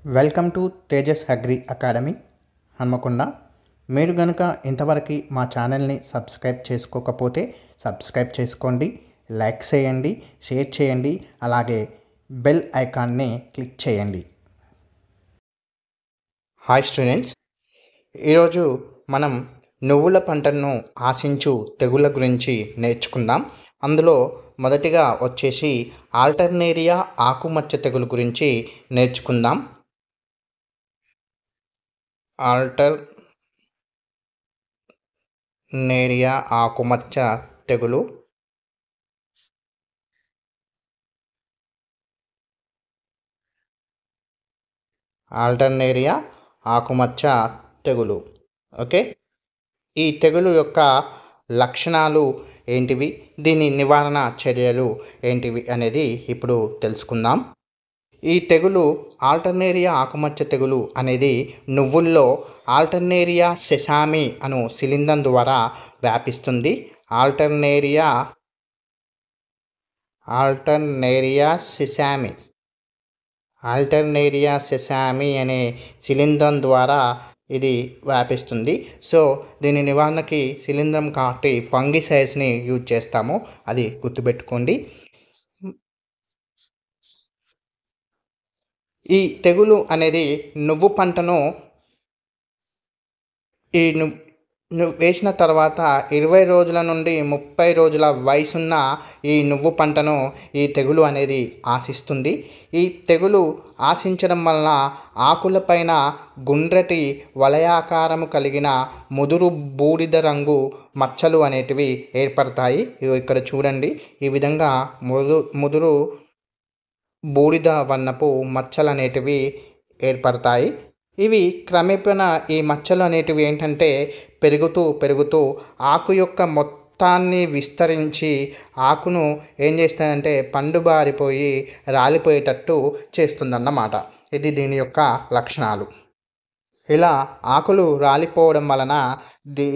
Welcome to Tejas agri academy Hanamkonda. మీరు గనుక ఇంతవరకు మా ఛానల్ని సబ్స్క్రైబ్ చేసుకోకపోతే సబ్స్క్రైబ్ చేసుకోండి, లైక్ చేయండి, షేర్ చేయండి, అలాగే బెల్ ఐకాన్ని క్లిక్ చేయండి. హాయ్ స్టూడెంట్స్, ఈరోజు మనం నువ్వుల పంటను ఆశించు తెగుళ్ళ గురించి నేర్చుకుందాం. అందులో మొదటిగా వచ్చేసి ఆల్టర్నేరియా ఆకుమచ్చ తెగులు గురించి నేర్చుకుందాం. ఆల్టర్నేరియా ఆకుమచ్చ తెగులు ఓకే. ఈ తెగులు యొక్క లక్షణాలు ఏంటివి, దీని నివారణ చర్యలు ఏంటివి అనేది ఇప్పుడు తెలుసుకుందాం. ఈ తెగులు ఆల్టర్నేరియా ఆకుమచ్చ తెగులు అనేది నువ్వుల్లో ఆల్టర్నేరియా సెసామి అను శిలీంధ్రం ద్వారా వ్యాపిస్తుంది. ఆల్టర్నేరియా సెసామి అనే శిలీంధ్రం ద్వారా ఇది వ్యాపిస్తుంది. సో దీని నివారణకి శిలీంధ్రం కాబట్టి ఫంగిసైడ్స్ని యూజ్ చేస్తాము, అది గుర్తుపెట్టుకోండి. ఈ తెగులు అనేది నువ్వు పంటను వేసిన తర్వాత 20 రోజుల నుండి 30 రోజుల వయసున్న ఈ నువ్వు పంటను ఈ తెగులు అనేది ఆశిస్తుంది. ఈ తెగులు ఆశించడం వలన ఆకులపైన గుండ్రటి వలయాకారము కలిగిన ముదురు బూడిద రంగు మచ్చలు అనేటివి ఏర్పడతాయి. ఇక్కడ చూడండి, ఈ విధంగా ముదురు బూడిద వర్ణపు మచ్చలు అనేటివి ఏర్పడతాయి. ఇవి క్రమేపణ ఈ మచ్చలు అనేటివి ఏంటంటే పెరుగుతూ ఆకు యొక్క మొత్తాన్ని విస్తరించి ఆకును ఏం చేస్తాయంటే పండుబారిపోయి రాలిపోయేటట్టు చేస్తుందన్నమాట. ఇది దీని యొక్క లక్షణాలు. ఇలా ఆకులు రాలిపోవడం వలన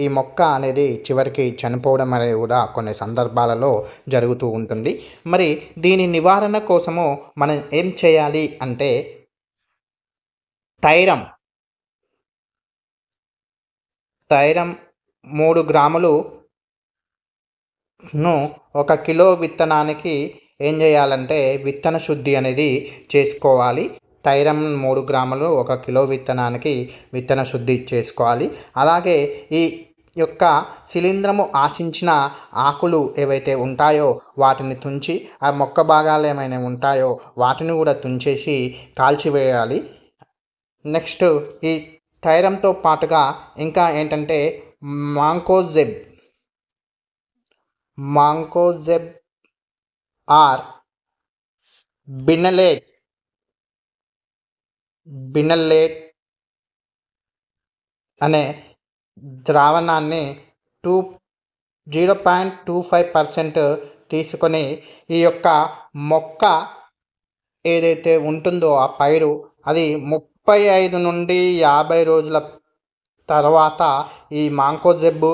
ఈ మొక్క అనేది చివరికి చనిపోవడం అనేది కూడా కొన్ని సందర్భాలలో జరుగుతూ ఉంటుంది. మరి దీని నివారణ కోసము మనం ఏం చేయాలి అంటే థైరం 3 గ్రాములను 1 కిలో విత్తనానికి ఏం చేయాలంటే విత్తన శుద్ధి అనేది చేసుకోవాలి. థైరం 3 గ్రాములు 1 కిలో విత్తనానికి విత్తన శుద్ధి చేసుకోవాలి. అలాగే ఈ యొక్క శిలీంధ్రము ఆశించిన ఆకులు ఏవైతే ఉంటాయో వాటిని తుంచి, ఆ మొక్క భాగాలు ఏమైనా ఉంటాయో వాటిని కూడా తుంచేసి కాల్చివేయాలి. నెక్స్ట్ ఈ థైరంతో పాటుగా ఇంకా ఏంటంటే మాంకోజెబ్ ఆర్ బినలేట్ అనే ద్రావణాన్ని 0.25% తీసుకొని ఈ యొక్క మొక్క ఏదైతే ఉంటుందో ఆ పైరు అది 35 నుండి 50 రోజుల తర్వాత ఈ మాంకోజెబ్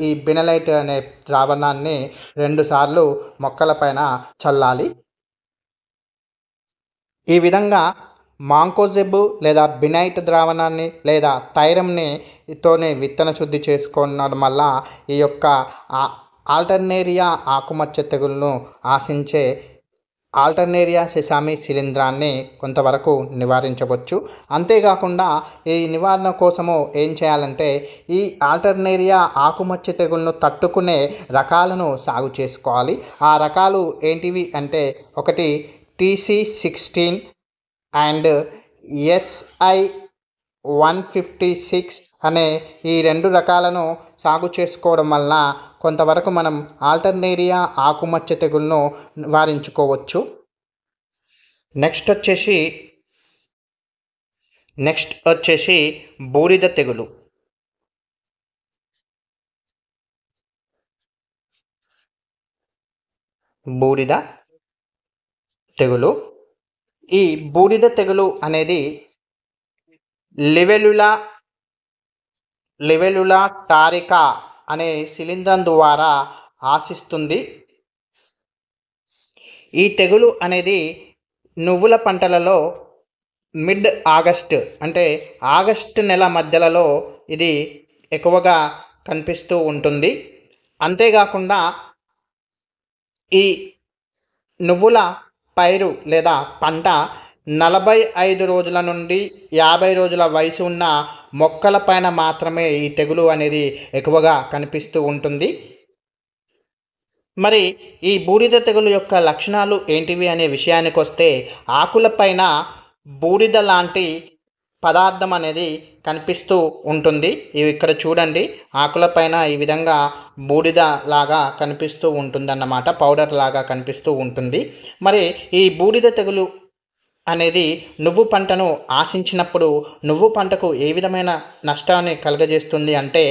ఈ బినలైట్ అనే ద్రావణాన్ని 2 సార్లు మొక్కలపైన చల్లాలి. ఈ విధంగా మాంకోజెబ్ లేదా బినైట్ ద్రావణాన్ని లేదా థైరంని తోనే విత్తన శుద్ధి చేసుకోవడం వల్ల ఈ యొక్క ఆల్టర్నేరియా ఆకుమచ్చ తెగులను ఆశించే ఆల్టర్నేరియా సెసామి శిలీంధ్రాన్ని కొంతవరకు నివారించవచ్చు. అంతేకాకుండా ఈ నివారణ కోసము ఏం చేయాలంటే ఈ ఆల్టర్నేరియా ఆకుమచ్చ తెగులను తట్టుకునే రకాలను సాగు చేసుకోవాలి. ఆ రకాలు ఏంటివి అంటే ఒకటి TC16 అండ్ SI156 అనే ఈ 2 రకాలను సాగు చేసుకోవడం వలన కొంతవరకు మనం ఆల్టర్నేరియా ఆకుమచ్చ తెగులను నివారించుకోవచ్చు. నెక్స్ట్ వచ్చేసి బూడిద తెగులు. ఈ బూడిద తెగులు అనేది లివెలులా టారికా అనే శిలీంధ్రం ద్వారా ఆశిస్తుంది. ఈ తెగులు అనేది నువ్వుల పంటలలో మిడ్ ఆగస్ట్ అంటే ఆగస్టు నెల మధ్యలలో ఇది ఎక్కువగా కనిపిస్తూ ఉంటుంది. అంతేగాకుండా ఈ నువ్వుల పైరు లేదా పంట 45 రోజుల నుండి 50 రోజుల వయసు ఉన్న మొక్కల పైన మాత్రమే ఈ తెగులు అనేది ఎక్కువగా కనిపిస్తూ ఉంటుంది. మరి ఈ బూడిద తెగులు యొక్క లక్షణాలు ఏంటివి అనే విషయానికొస్తే ఆకులపైన బూడిద లాంటి పదార్థం అనేది కనిపిస్తూ ఉంటుంది. ఇవి ఇక్కడ చూడండి, ఆకులపైన ఈ విధంగా బూడిద లాగా కనిపిస్తూ ఉంటుందన్నమాట, పౌడర్ లాగా కనిపిస్తూ ఉంటుంది. మరి ఈ బూడిద తెగులు అనేది నువ్వు పంటను ఆశించినప్పుడు నువ్వు పంటకు ఏ విధమైన నష్టాన్ని కలుగజేస్తుంది అంటే,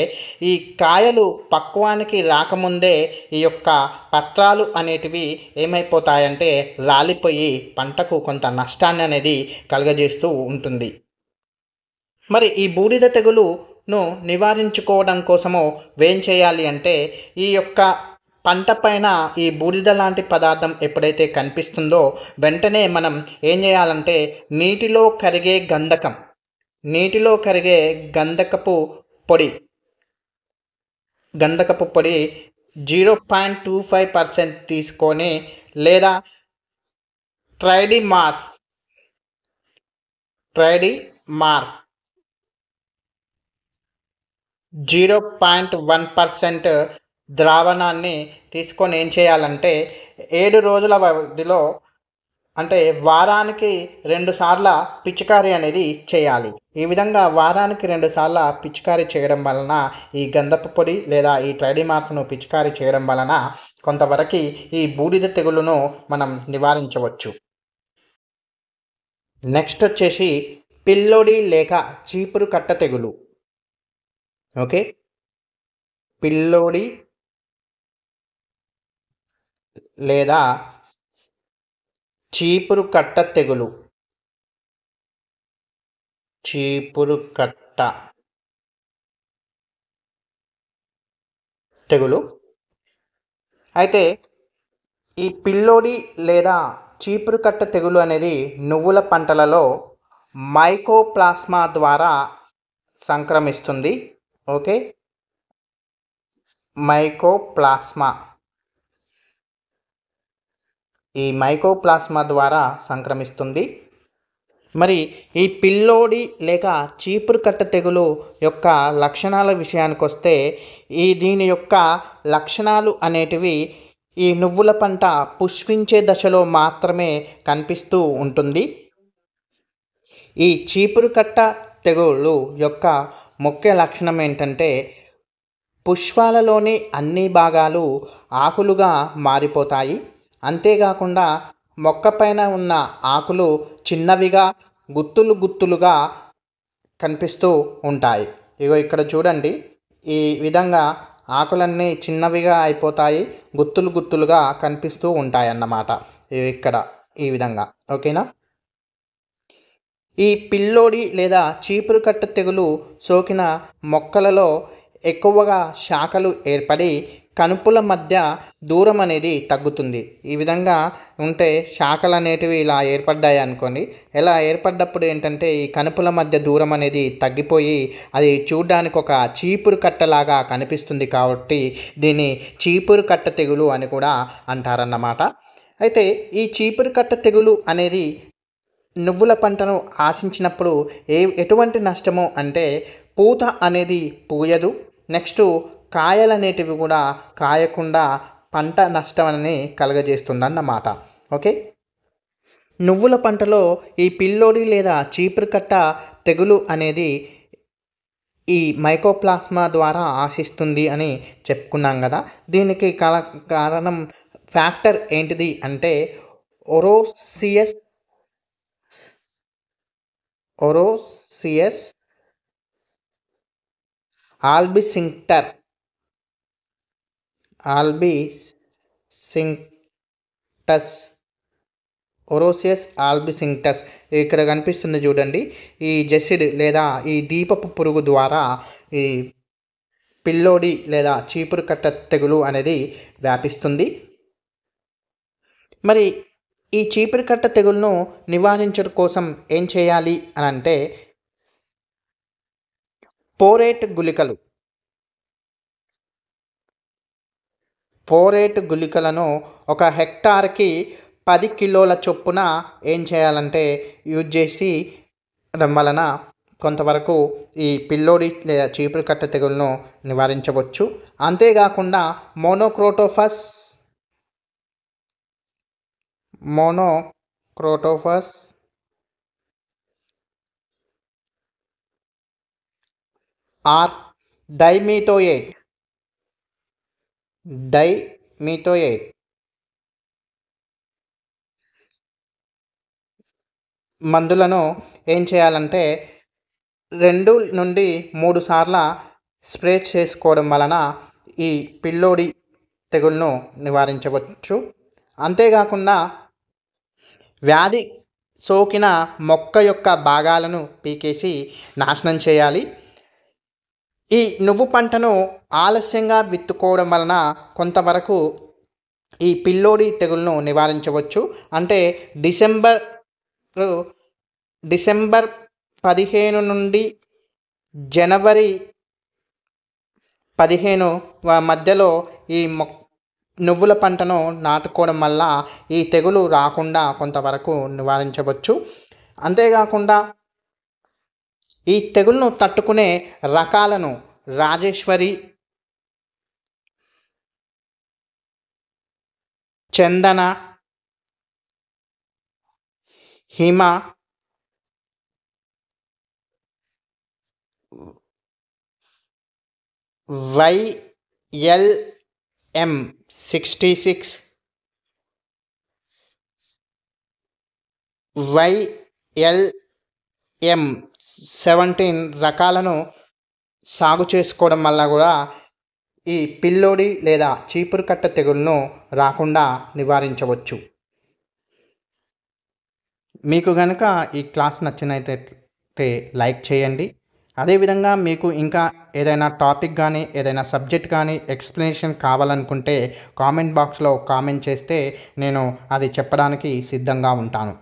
ఈ కాయలు పక్వానికి రాకముందే ఈ యొక్క పత్రాలు అనేటివి ఏమైపోతాయంటే రాలిపోయి పంటకు కొంత నష్టాన్ని అనేది కలుగజేస్తూ ఉంటుంది. మరి ఈ బూడిద తెగులును నివారించుకోవడం కోసము ఏం చేయాలి అంటే, ఈ యొక్క పంట పైన ఈ బూడిద లాంటి పదార్థం ఎప్పుడైతే కనిపిస్తుందో వెంటనే మనం ఏం చేయాలంటే నీటిలో కరిగే పొడి గంధకపు పొడి 0.25% తీసుకొని, లేదా ట్రైడిమార్స్ 0.1% ద్రావణాన్ని తీసుకొని ఏం చేయాలంటే 7 రోజుల వ్యవధిలో అంటే వారానికి 2 సార్ల పిచికారీ అనేది చేయాలి. ఈ విధంగా వారానికి 2 సార్ల పిచికారీ చేయడం వలన ఈ గంధపు పొడి లేదా ఈ ట్రైడిమార్స్ను పిచికారీ చేయడం వలన కొంతవరకు ఈ బూడిద తెగులును మనం నివారించవచ్చు. నెక్స్ట్ వచ్చేసి పిల్లోడి లేక చీపురు కట్ట తెగులు. ఓకే, పిల్లోడి లేదా చీపురు కట్ట తెగులు. అయితే ఈ పిల్లోడి లేదా చీపురు కట్ట తెగులు అనేది నువ్వుల పంటలలో మైకోప్లాస్మా ద్వారా సంక్రమిస్తుంది. ఓకే, ఈ మైకోప్లాస్మా ద్వారా సంక్రమిస్తుంది. మరి ఈ పిల్లోడి లేక చీపురు కట్ట తెగులు యొక్క లక్షణాల విషయానికి వస్తే, దీని యొక్క లక్షణాలు అనేటివి ఈ నువ్వుల పంట పుష్పించే దశలో మాత్రమే కనిపిస్తూ ఉంటుంది. ఈ చీపురు కట్ట తెగులు యొక్క ముఖ్య లక్షణం ఏంటంటే, పుష్పాలలోని అన్ని భాగాలు ఆకులుగా మారిపోతాయి. అంతేకాకుండా మొక్కపైన ఉన్న ఆకులు చిన్నవిగా గుత్తులుగా కనిపిస్తూ ఉంటాయి. ఇగో ఇక్కడ చూడండి, ఈ విధంగా ఆకులన్నీ చిన్నవిగా అయిపోతాయి, గుత్తులుగా కనిపిస్తూ ఉంటాయి అన్నమాట. ఇక్కడ ఈ విధంగా. ఓకేనా. ఈ పిల్లోడి లేదా చీపురు కట్ట తెగులు సోకిన మొక్కలలో ఎక్కువగా శాఖలు ఏర్పడి కనుపుల మధ్య దూరం అనేది తగ్గుతుంది. ఈ విధంగా ఉంటే శాఖలు అనేటివి ఇలా ఏర్పడ్డాయి అనుకోండి, ఇలా ఏర్పడ్డప్పుడు ఏంటంటే ఈ కనుపుల మధ్య దూరం అనేది తగ్గిపోయి అది చూడడానికి ఒక చీపురు కట్టలాగా కనిపిస్తుంది. కాబట్టి దీన్ని చీపురు కట్ట తెగులు అని కూడా అంటారన్నమాట. అయితే ఈ చీపురు కట్ట తెగులు అనేది నువ్వుల పంటను ఆశించినప్పుడు ఎటువంటి నష్టము అంటే, పూత అనేది పూయదు, నెక్స్ట్ కాయలు అనేటివి కూడా కాయకుండా పంట నష్టాన్ని కలుగజేస్తుందన్నమాట. ఓకే, నువ్వుల పంటలో ఈ పిల్లోడి లేదా చీపురు కట్ట తెగులు అనేది ఈ మైకోప్లాస్మా ద్వారా ఆశిస్తుంది అని చెప్పుకున్నాం కదా. దీనికి కారణం ఫ్యాక్టర్ ఏంటిది అంటే ఒరోసియస్ ఆల్బిసింక్టస్ ఇక్కడ కనిపిస్తుంది చూడండి. ఈ జెసిడ్ లేదా ఈ దీపపు పురుగు ద్వారా ఈ పిల్లోడి లేదా చీపురు కట్ట తెగులు అనేది వ్యాపిస్తుంది. మరి ఈ చీపురు కట్ట తెగులును నివారించడం కోసం ఏం చేయాలి అని అంటే ఫోరేట్ గుళికలను ఒక హెక్టార్కి 10 కిలోల చొప్పున ఏం చేయాలంటే యూజ్ చేసి వలన కొంతవరకు ఈ పిల్లోడి లేదా చీపురు కట్ట తెగులను నివారించవచ్చు. అంతేకాకుండా మోనోక్రోటోఫస్ ఆర్ డైమిథోయేట్ మందులను ఏం చేయాలంటే 2 నుండి 3 సార్ల స్ప్రే చేసుకోవడం వలన ఈ పిల్లోడి తెగులును నివారించవచ్చు. అంతేకాకుండా వ్యాధి సోకిన మొక్క యొక్క భాగాలను పీకేసి నాశనం చేయాలి. ఈ నువ్వు పంటను ఆలస్యంగా విత్తుకోవడం వలన కొంతవరకు ఈ పిల్లోడి తెగులును నివారించవచ్చు. అంటే డిసెంబర్ 15 నుండి జనవరి 15 మధ్యలో ఈ నువ్వుల పంటను నాటుకోవడం వల్ల ఈ తెగులు రాకుండా కొంతవరకు నివారించవచ్చు. అంతేకాకుండా ఈ తెగులును తట్టుకునే రకాలను రాజేశ్వరి, చందన, హిమ, YLM 66, YLM 17 రకాలను సాగు చేసుకోవడం వల్ల కూడా ఈ పిల్లోడి లేదా చీపురు కట్ట తెగులును రాకుండా నివారించవచ్చు. మీకు కనుక ఈ క్లాస్ నచ్చినట్లయితే లైక్ చేయండి. అదేవిధంగా మీకు ఇంకా ఏదైనా టాపిక్ కానీ ఏదైనా సబ్జెక్ట్ కానీ ఎక్స్ప్లెనేషన్ కావాలనుకుంటే కామెంట్ బాక్స్లో కామెంట్ చేస్తే నేను అది చెప్పడానికి సిద్ధంగా ఉంటాను.